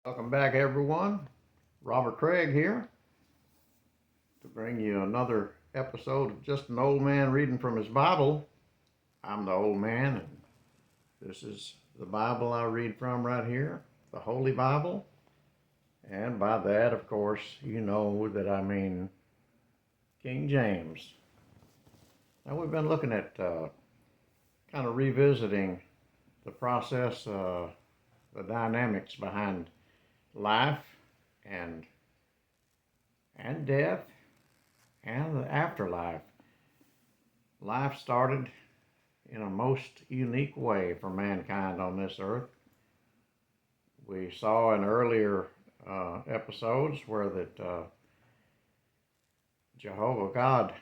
Welcome back, everyone. Robert Craig here to bring you another episode of Just an Old Man Reading from His Bible. I'm the old man, and this is the Bible I read from right here, the Holy Bible. And by that, of course, you know that I mean King James. Now, we've been looking at kind of revisiting the process, the dynamics behind life and death and the afterlife. Life started in a most unique way for mankind on this earth. We saw in earlier episodes where Jehovah God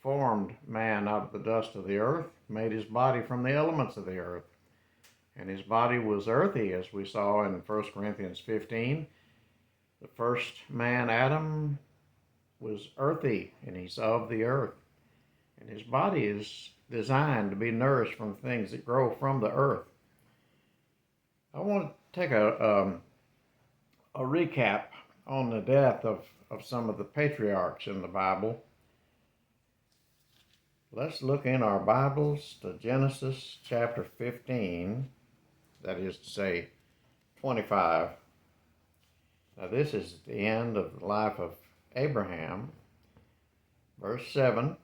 formed man out of the dust of the earth, made his body from the elements of the earth. And his body was earthy, as we saw in 1 Corinthians 15. The first man, Adam, was earthy, and he's of the earth. And his body is designed to be nourished from things that grow from the earth. I want to take a recap on the death of some of the patriarchs in the Bible. Let's look in our Bibles to Genesis chapter 15, that is to say 25. Now this is the end of the life of Abraham. Verse 7,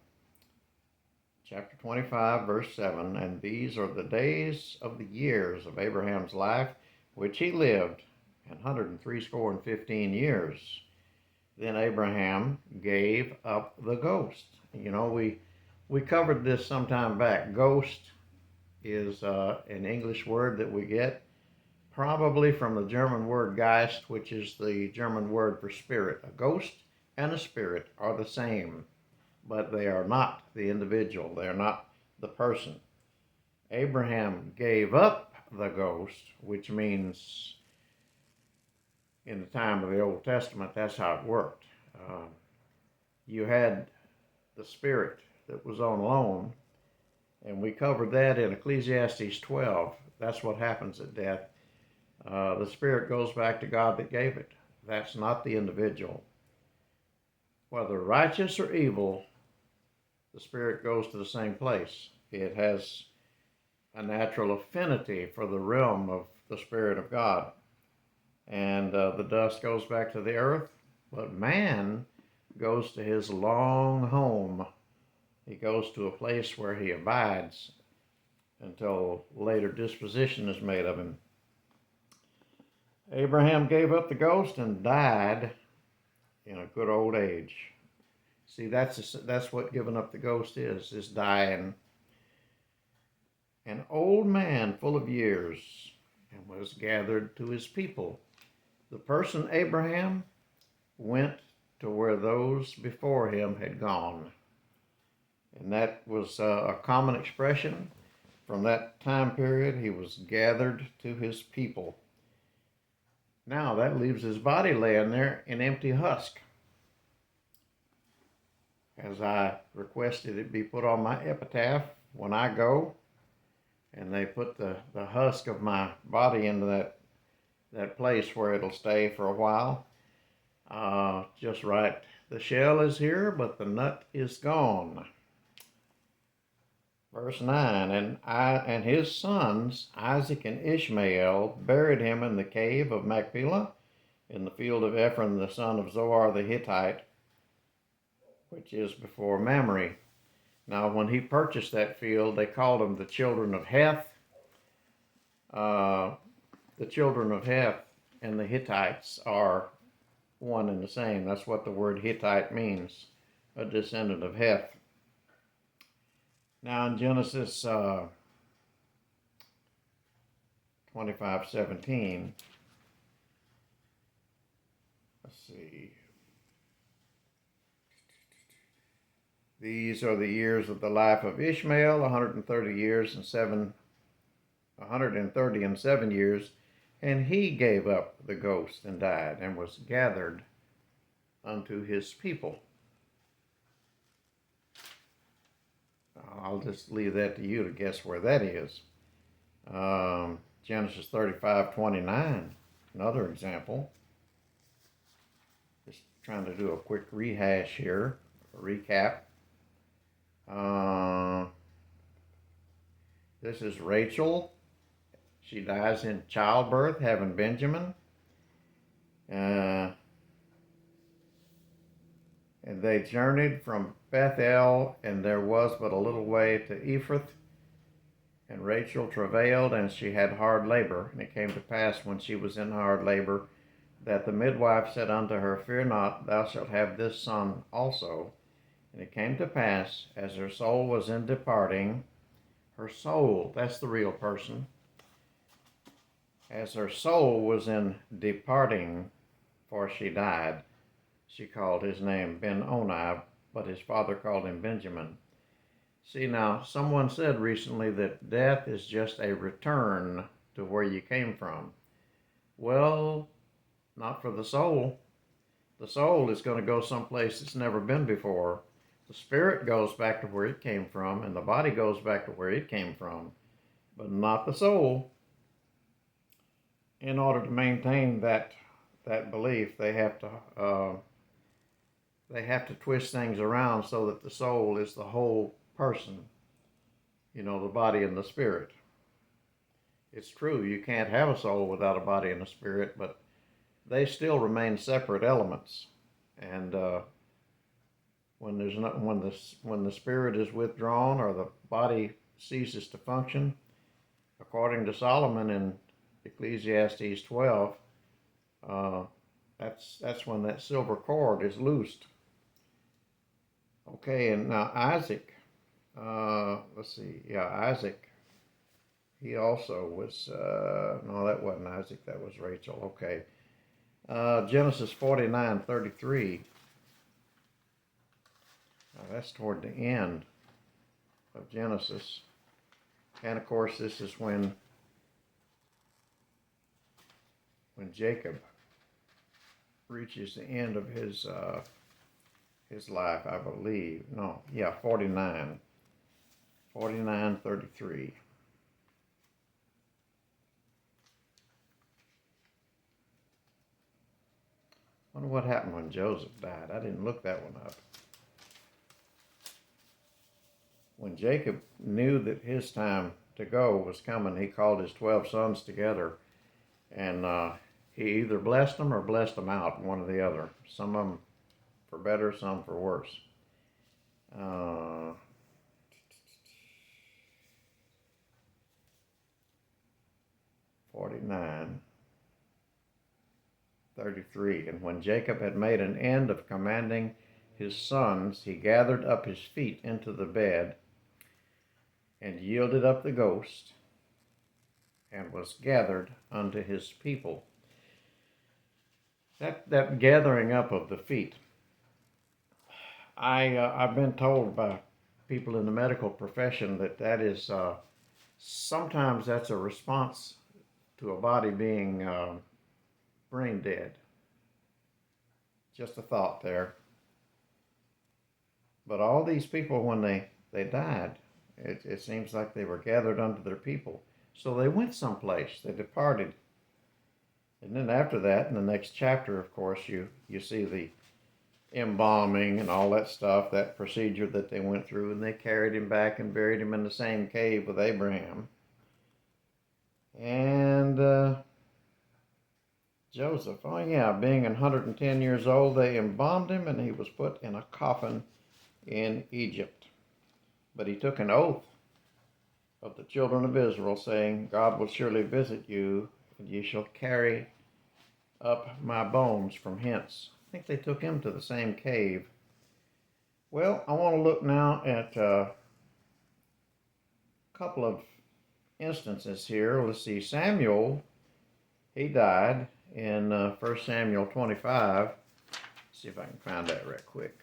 chapter 25, verse 7, and these are the days of the years of Abraham's life, which he lived, 115 years. Then Abraham gave up the ghost. You know, we covered this some time back. Ghost is an English word that we get probably from the German word Geist, which is the German word for spirit. A ghost and a spirit are the same, but they are not the individual. They are not the person. Abraham gave up the ghost, which means in the time of the Old Testament, that's how it worked. You had the spirit that was on loan, and we covered that in Ecclesiastes 12. That's what happens at death. The spirit goes back to God that gave it. That's not the individual. Whether righteous or evil, the spirit goes to the same place. It has a natural affinity for the realm of the Spirit of God. And the dust goes back to the earth, but man goes to his long home. He goes to a place where he abides until later disposition is made of him. Abraham gave up the ghost and died in a good old age. See, that's what giving up the ghost is dying. An old man full of years, and was gathered to his people. The person Abraham went to where those before him had gone. And that was a common expression from that time period. He was gathered to his people. Now that leaves his body laying there in empty husk. As I requested it be put on my epitaph when I go, and they put the husk of my body into that place where it'll stay for a while. Just right. The shell is here, but the nut is gone. Verse 9, and his sons, Isaac and Ishmael, buried him in the cave of Machpelah, in the field of Ephron, the son of Zohar the Hittite, which is before Mamre. Now, when he purchased that field, they called them the children of Heth. The children of Heth and the Hittites are one and the same. That's what the word Hittite means, a descendant of Heth. Now in Genesis 25:17, let's see. These are the years of the life of Ishmael, 130 years and 7 years, and he gave up the ghost and died, and was gathered unto his people. I'll just leave that to you to guess where that is. Genesis 35:29. another example. Just trying to do a quick rehash here, a recap. This is Rachel. She dies in childbirth, having Benjamin. And they journeyed from Bethel, and there was but a little way to Ephrath. And Rachel travailed, and she had hard labor. And it came to pass, when she was in hard labor, that the midwife said unto her, Fear not, thou shalt have this son also. And it came to pass, as her soul was in departing, her soul, that's the real person, as her soul was in departing, for she died, she called his name Ben-Oni, but his father called him Benjamin. See, now, someone said recently that death is just a return to where you came from. Well, not for the soul. The soul is going to go someplace it's never been before. The spirit goes back to where it came from, and the body goes back to where it came from, but not the soul. In order to maintain that belief, they have to twist things around so that the soul is the whole person, the body and the spirit. It's true, you can't have a soul without a body and a spirit, but they still remain separate elements. And when the spirit is withdrawn, or the body ceases to function, according to Solomon in Ecclesiastes 12, that's when that silver cord is loosed. Okay, and now Isaac, Isaac, he also was, no, that wasn't Isaac, that was Rachel. Okay, Genesis 49:33. Now that's toward the end of Genesis, and of course this is when Jacob reaches the end of his life, I believe. No, yeah, 49:33. Wonder what happened when Joseph died. I didn't look that one up. When Jacob knew that his time to go was coming, he called his 12 sons together, and he either blessed them or blessed them out, one or the other. Some of them for better, some for worse. 49:33. And when Jacob had made an end of commanding his sons, he gathered up his feet into the bed, and yielded up the ghost, and was gathered unto his people. That gathering up of the feet, I've been told by people in the medical profession that is sometimes that's a response to a body being brain dead. Just a thought there. But all these people, when they died, it seems like they were gathered unto their people. So they went someplace, they departed. And then after that, in the next chapter, of course, you see the embalming and all that stuff, that procedure that they went through, and they carried him back and buried him in the same cave with Abraham. And Joseph, being 110 years old, they embalmed him, and he was put in a coffin in Egypt. But he took an oath of the children of Israel, saying, God will surely visit you, and ye shall carry up my bones from hence. I think they took him to the same cave. Well, I want to look now at a couple of instances here. Let's see, Samuel, he died in 1 Samuel 25. Let's see if I can find that right quick.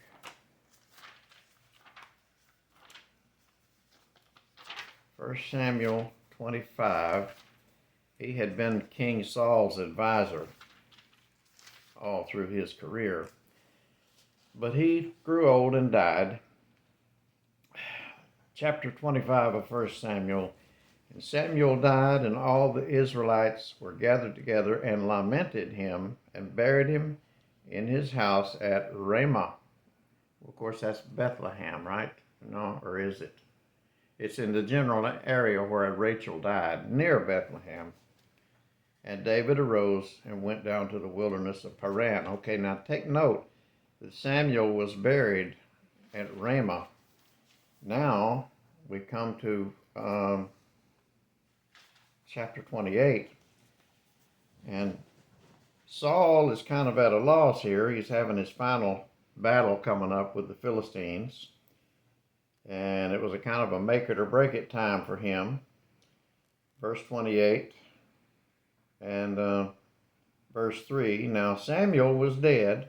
1 Samuel 25, he had been King Saul's advisor all through his career. But he grew old and died. Chapter 25 of 1 Samuel, And Samuel died, and all the Israelites were gathered together and lamented him and buried him in his house at Ramah. Of course, that's Bethlehem, right? No, or is it? It's in the general area where Rachel died, near Bethlehem. And David arose and went down to the wilderness of Paran. Okay, now take note that Samuel was buried at Ramah. Now we come to chapter 28. And Saul is kind of at a loss here. He's having his final battle coming up with the Philistines. And it was a kind of a make it or break it time for him. Verse 28 and verse 3. Now Samuel was dead,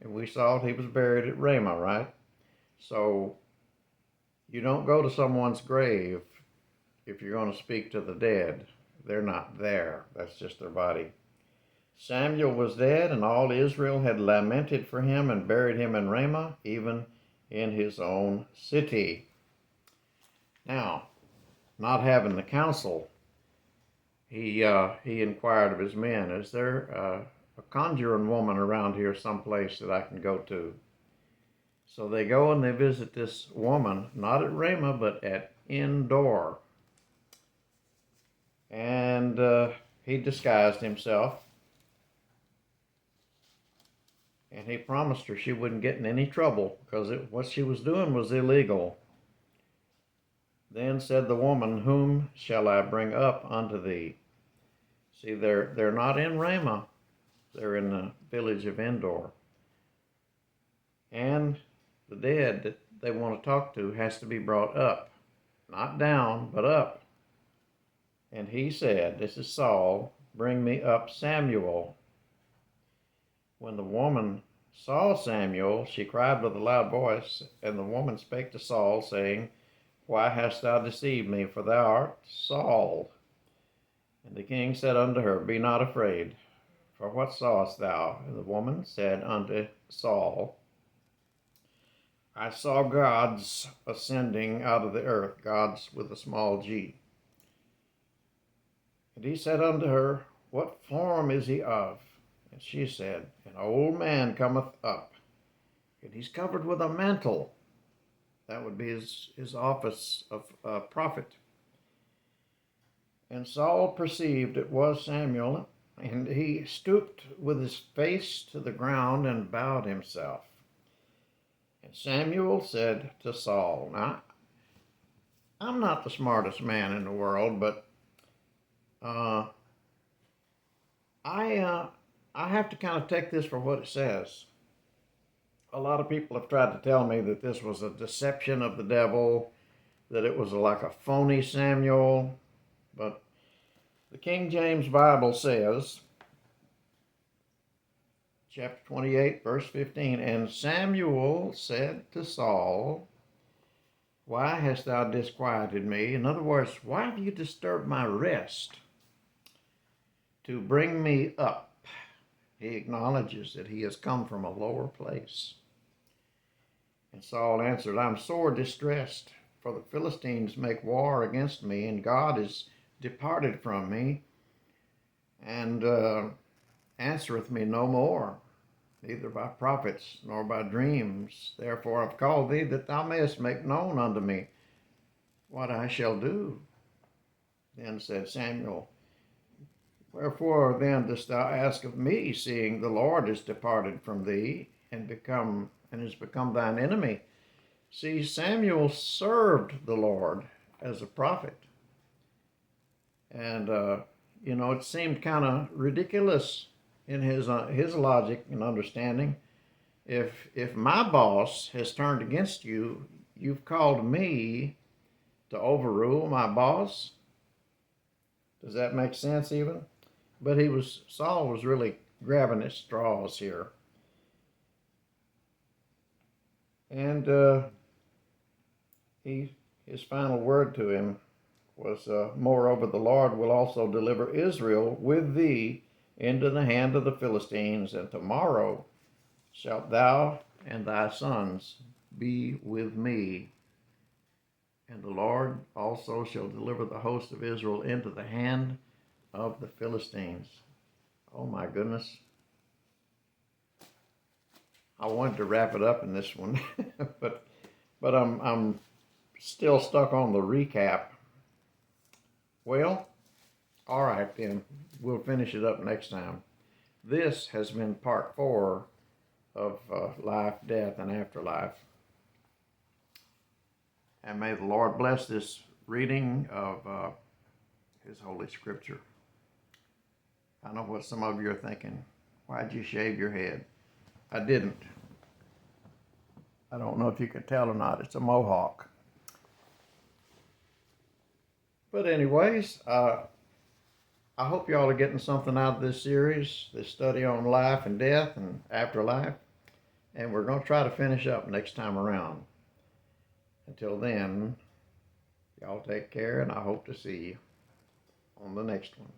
and we saw he was buried at Ramah, right? So you don't go to someone's grave if you're going to speak to the dead. They're not there. That's just their body. Samuel was dead, and all Israel had lamented for him and buried him in Ramah, even in his own city. Now, not having the counsel, he inquired of his men, is there a conjuring woman around here someplace that I can go to? So they go and they visit this woman, not at Ramah, but at Endor. And he disguised himself. And he promised her she wouldn't get in any trouble because what she was doing was illegal. Then said the woman, whom shall I bring up unto thee? See, they're not in Ramah. They're in the village of Endor. And the dead that they want to talk to has to be brought up. Not down, but up. And he said, this is Saul, bring me up Samuel. When the woman saw Samuel, she cried with a loud voice, and the woman spake to Saul, saying, why hast thou deceived me? For thou art Saul. And the king said unto her, be not afraid, for what sawest thou? And the woman said unto Saul, I saw gods ascending out of the earth, gods with a small g. And he said unto her, what form is he of? And she said, an old man cometh up, and he's covered with a mantle. That would be his office of prophet. And Saul perceived it was Samuel, and he stooped with his face to the ground and bowed himself. And Samuel said to Saul, now, I'm not the smartest man in the world, but I have to kind of take this for what it says. A lot of people have tried to tell me that this was a deception of the devil, that it was like a phony Samuel, but the King James Bible says, chapter 28, verse 15, and Samuel said to Saul, why hast thou disquieted me? In other words, why have you disturbed my rest to bring me up? He acknowledges that he has come from a lower place. And Saul answered, I'm sore distressed, for the Philistines make war against me, and God is departed from me, and answereth me no more, neither by prophets nor by dreams. Therefore I've called thee, that thou mayest make known unto me what I shall do. Then said Samuel, wherefore then dost thou ask of me, seeing the Lord is departed from thee, and has become thine enemy? See, Samuel served the Lord as a prophet. And, it seemed kind of ridiculous in his logic and understanding. If my boss has turned against you, you've called me to overrule my boss? Does that make sense even? But Saul was really grabbing at straws here. And his final word to him was, moreover, the Lord will also deliver Israel with thee into the hand of the Philistines, and tomorrow shalt thou and thy sons be with me. And the Lord also shall deliver the host of Israel into the hand of the Philistines. Oh my goodness. I wanted to wrap it up in this one, but I'm still stuck on the recap. Well, all right then. We'll finish it up next time. This has been part 4 of life, death, and afterlife. And may the Lord bless this reading of His Holy Scripture. I know what some of you are thinking. Why'd you shave your head? I didn't. I don't know if you can tell or not. It's a mohawk. But anyways, I hope y'all are getting something out of this series, this study on life and death and afterlife. And we're going to try to finish up next time around. Until then, y'all take care, and I hope to see you on the next one.